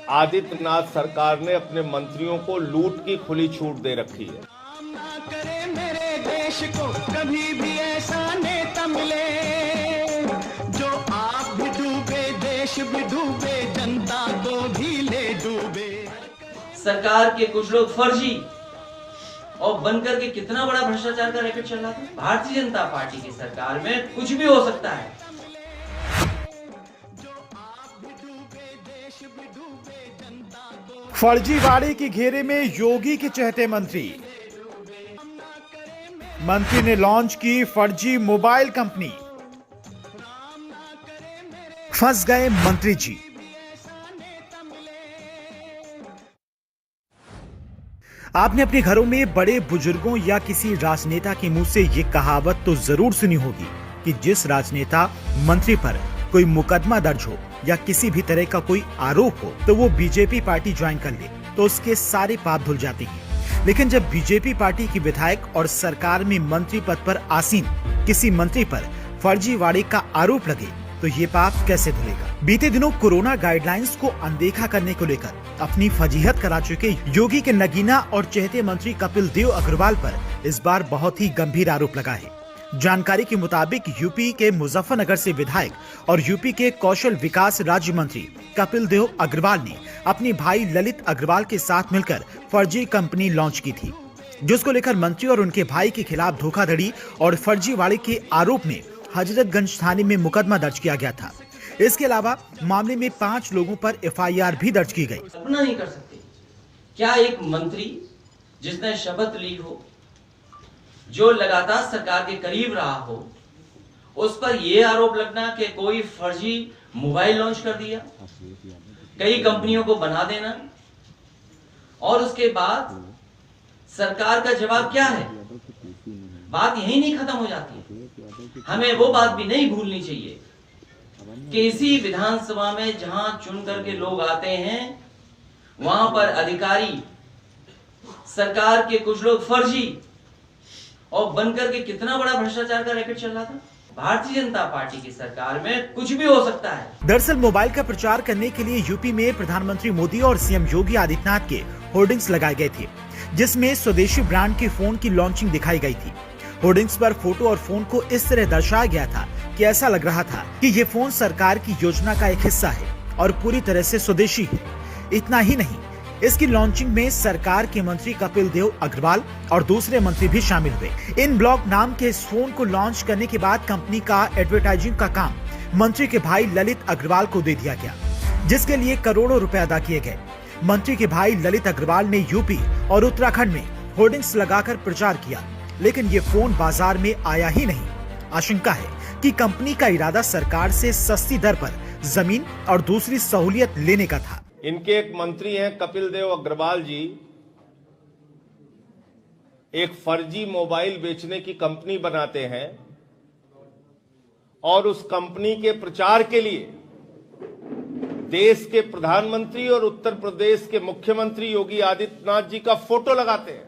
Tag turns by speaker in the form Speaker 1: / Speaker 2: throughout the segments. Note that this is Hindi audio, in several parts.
Speaker 1: आदित्यनाथ सरकार ने अपने मंत्रियों को लूट की खुली छूट दे रखी है।
Speaker 2: करे मेरे देश को कभी भी ऐसा नेता मिले जो आप भी डूबे, देश भी डूबे, जनता को भी ले डूबे।
Speaker 3: सरकार के कुछ लोग फर्जी और बनकर के कितना बड़ा भ्रष्टाचार का रैकेट चल रहा था। भारतीय जनता पार्टी की सरकार में कुछ भी हो सकता है।
Speaker 4: फर्जीवाड़े के घेरे में योगी के चहेते मंत्री ने लॉन्च की फर्जी मोबाइल कंपनी। फंस गए मंत्री जी। आपने अपने घरों में बड़े बुजुर्गों या किसी राजनेता के मुंह से ये कहावत तो जरूर सुनी होगी कि जिस राजनेता मंत्री पर कोई मुकदमा दर्ज हो या किसी भी तरह का कोई आरोप हो तो वो बीजेपी पार्टी ज्वाइन कर ले तो उसके सारे पाप धुल जाते हैं। लेकिन जब बीजेपी पार्टी की विधायक और सरकार में मंत्री पद पर आसीन किसी मंत्री पर फर्जीवाड़े का आरोप लगे तो ये पाप कैसे धुलेगा। बीते दिनों कोरोना गाइडलाइंस को अनदेखा करने को लेकर अपनी फजीहत करा चुके योगी के नगीना और चहेते मंत्री कपिल देव अग्रवाल पर इस बार बहुत ही गंभीर आरोप लगा है। जानकारी के मुताबिक यूपी के मुजफ्फरनगर से विधायक और यूपी के कौशल विकास राज्य मंत्री कपिल देव अग्रवाल ने अपने भाई ललित अग्रवाल के साथ मिलकर फर्जी कंपनी लॉन्च की थी, जिसको लेकर मंत्री और उनके भाई के खिलाफ धोखाधड़ी और फर्जीवाड़े के आरोप में हजरतगंज थाने में मुकदमा दर्ज किया गया था। इसके अलावा मामले में 5 लोगों पर एफआईआर भी दर्ज की गई।
Speaker 3: अपना नहीं कर सकते क्या एक मंत्री जिसने शपथ ली हो, जो लगातार सरकार के करीब रहा हो, उस पर यह आरोप लगना कि कोई फर्जी मोबाइल लॉन्च कर दिया, कई कंपनियों को बना देना, और उसके बाद सरकार का जवाब क्या है। बात यही नहीं खत्म हो जाती। हमें वो बात भी नहीं भूलनी चाहिए कि इसी विधानसभा में जहां चुन करके लोग आते हैं वहां पर अधिकारी सरकार के कुछ लोग फर्जी और बनकर के कितना बड़ा भ्रष्टाचार का रैकेट चल रहा था। भारतीय जनता पार्टी की सरकार में कुछ भी हो सकता है।
Speaker 4: दरअसल मोबाइल का प्रचार करने के लिए यूपी में प्रधानमंत्री मोदी और सीएम योगी आदित्यनाथ के होर्डिंग्स लगाए गए थे, जिसमें स्वदेशी ब्रांड के फोन की लॉन्चिंग दिखाई गई थी। होर्डिंग्स पर फोटो और फोन को इस तरह दर्शाया गया था कि ऐसा लग रहा था कि ये फोन सरकार की योजना का एक हिस्सा है और पूरी तरह से स्वदेशी है। इतना ही नहीं, इसकी लॉन्चिंग में सरकार के मंत्री कपिल देव अग्रवाल और दूसरे मंत्री भी शामिल हुए। इन ब्लॉक नाम के इस फोन को लॉन्च करने के बाद कंपनी का एडवर्टाइजिंग का काम मंत्री के भाई ललित अग्रवाल को दे दिया गया, जिसके लिए करोड़ों रुपए अदा किए गए। मंत्री के भाई ललित अग्रवाल ने यूपी और उत्तराखंड में होर्डिंग्स लगाकर प्रचार किया, लेकिन ये फोन बाजार में आया ही नहीं। आशंका है कि कंपनी का इरादा सरकार से सस्ती दर पर जमीन और दूसरी सहूलियत लेने का था।
Speaker 1: इनके एक मंत्री हैं कपिल देव अग्रवाल जी, एक फर्जी मोबाइल बेचने की कंपनी बनाते हैं और उस कंपनी के प्रचार के लिए देश के प्रधानमंत्री और उत्तर प्रदेश के मुख्यमंत्री योगी आदित्यनाथ जी का फोटो लगाते हैं।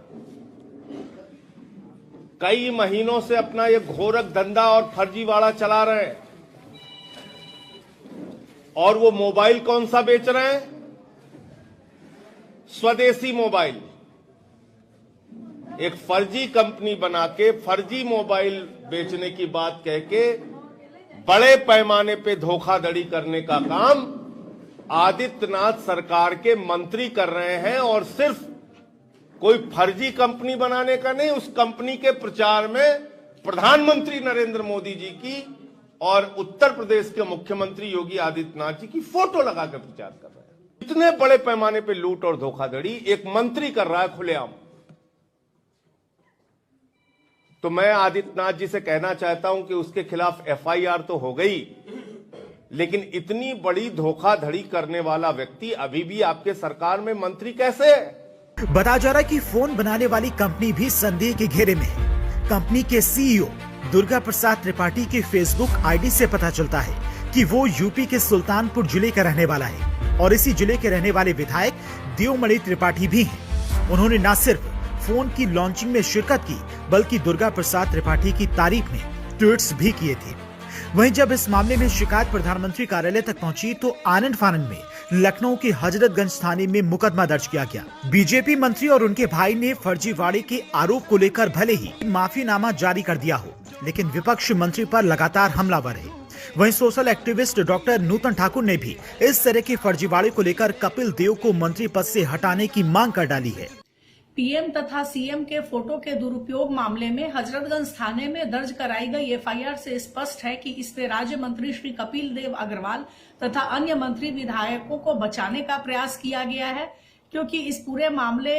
Speaker 1: कई महीनों से अपना ये घोरक धंधा और फर्जीवाड़ा चला रहे हैं। और वो मोबाइल कौन सा बेच रहे हैं? स्वदेशी मोबाइल। एक फर्जी कंपनी बना के फर्जी मोबाइल बेचने की बात कह के बड़े पैमाने पे धोखाधड़ी करने का काम आदित्यनाथ सरकार के मंत्री कर रहे हैं। और सिर्फ कोई फर्जी कंपनी बनाने का नहीं, उस कंपनी के प्रचार में प्रधानमंत्री नरेंद्र मोदी जी की और उत्तर प्रदेश के मुख्यमंत्री योगी आदित्यनाथ जी की फोटो लगाकर प्रचार कर रहे हैं। इतने बड़े पैमाने पे लूट और धोखाधड़ी एक मंत्री कर रहा है खुलेआम। तो मैं आदित्यनाथ जी से कहना चाहता हूं कि उसके खिलाफ एफआईआर तो हो गई, लेकिन इतनी बड़ी धोखाधड़ी करने वाला व्यक्ति अभी भी आपके सरकार में मंत्री कैसे है?
Speaker 4: बताया जा रहा है कि फोन बनाने वाली कंपनी भी संदेह के घेरे में है। कंपनी के सीईओ दुर्गा प्रसाद त्रिपाठी के फेसबुक आईडी से पता चलता है कि वो यूपी के सुल्तानपुर जिले का रहने वाला है और इसी जिले के रहने वाले विधायक देवमणि त्रिपाठी भी हैं। उन्होंने न सिर्फ फोन की लॉन्चिंग में शिरकत की, बल्कि दुर्गा प्रसाद त्रिपाठी की तारीफ में ट्वीट्स भी किए थे। वहीं जब इस मामले में शिकायत प्रधानमंत्री कार्यालय तक पहुंची तो आनंद फानंद में लखनऊ के हजरतगंज थाने में मुकदमा दर्ज किया गया। बीजेपी मंत्री और उनके भाई ने फर्जीवाड़े के आरोप को लेकर भले ही माफीनामा जारी कर दिया हो, लेकिन विपक्ष मंत्री पर लगातार हमलावर है। वहीं सोशल एक्टिविस्ट डॉक्टर नूतन ठाकुर ने भी इस तरह के फर्जीवाड़े को लेकर कपिल देव को मंत्री पद से हटाने की मांग कर डाली है।
Speaker 5: पीएम तथा सीएम के फोटो के दुरुपयोग मामले में हजरतगंज थाने में दर्ज कराई गई एफआईआर से स्पष्ट है कि इसमें राज्य मंत्री श्री कपिल देव अग्रवाल तथा अन्य मंत्री विधायकों को बचाने का प्रयास किया गया है, क्योंकि इस पूरे मामले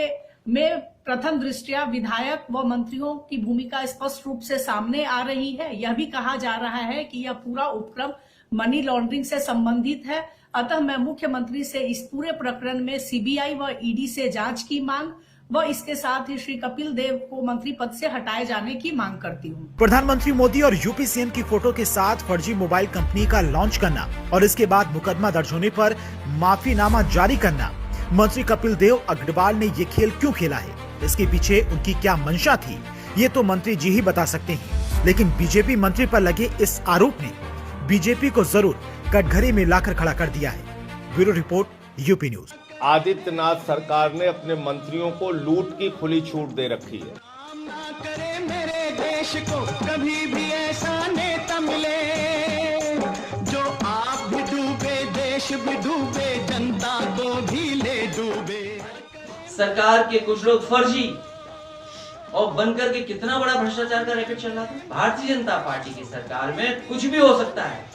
Speaker 5: में प्रथम दृष्टया विधायक व मंत्रियों की भूमिका स्पष्ट रूप से सामने आ रही है। यह भी कहा जा रहा है कि यह पूरा उपक्रम मनी लॉन्ड्रिंग से संबंधित है। अतः मैं मुख्यमंत्री से इस पूरे प्रकरण में सीबीआई व ईडी से जांच की मांग व इसके साथ ही श्री कपिल देव को मंत्री पद से हटाए जाने की मांग करती हूँ।
Speaker 4: प्रधानमंत्री मोदी और यूपी सीएम की फोटो के साथ फर्जी मोबाइल कंपनी का लॉन्च करना और इसके बाद मुकदमा दर्ज होने पर माफीनामा जारी करना, मंत्री कपिल देव अग्रवाल ने ये खेल क्यों खेला है, इसके पीछे उनकी क्या मंशा थी, ये तो मंत्री जी ही बता सकते हैं। लेकिन बीजेपी मंत्री पर लगे इस आरोप ने बीजेपी को जरूर कटघरे में लाकर खड़ा कर दिया है। Bureau report, UP news.
Speaker 1: Adityanath सरकार ने अपने मंत्रियों को लूट की खुली छूट दे रखी है।
Speaker 2: ना करे मेरे देश को कभी भी ऐसा नेता मिले, जो आप भी डूबे देश भी डूबे जनता को भी ले डूबे।
Speaker 3: सरकार के कुछ लोग फर्जी और बनकर के कितना बड़ा भ्रष्टाचार का रैकेट चल रहा था। भारतीय जनता पार्टी की सरकार में कुछ भी हो सकता है।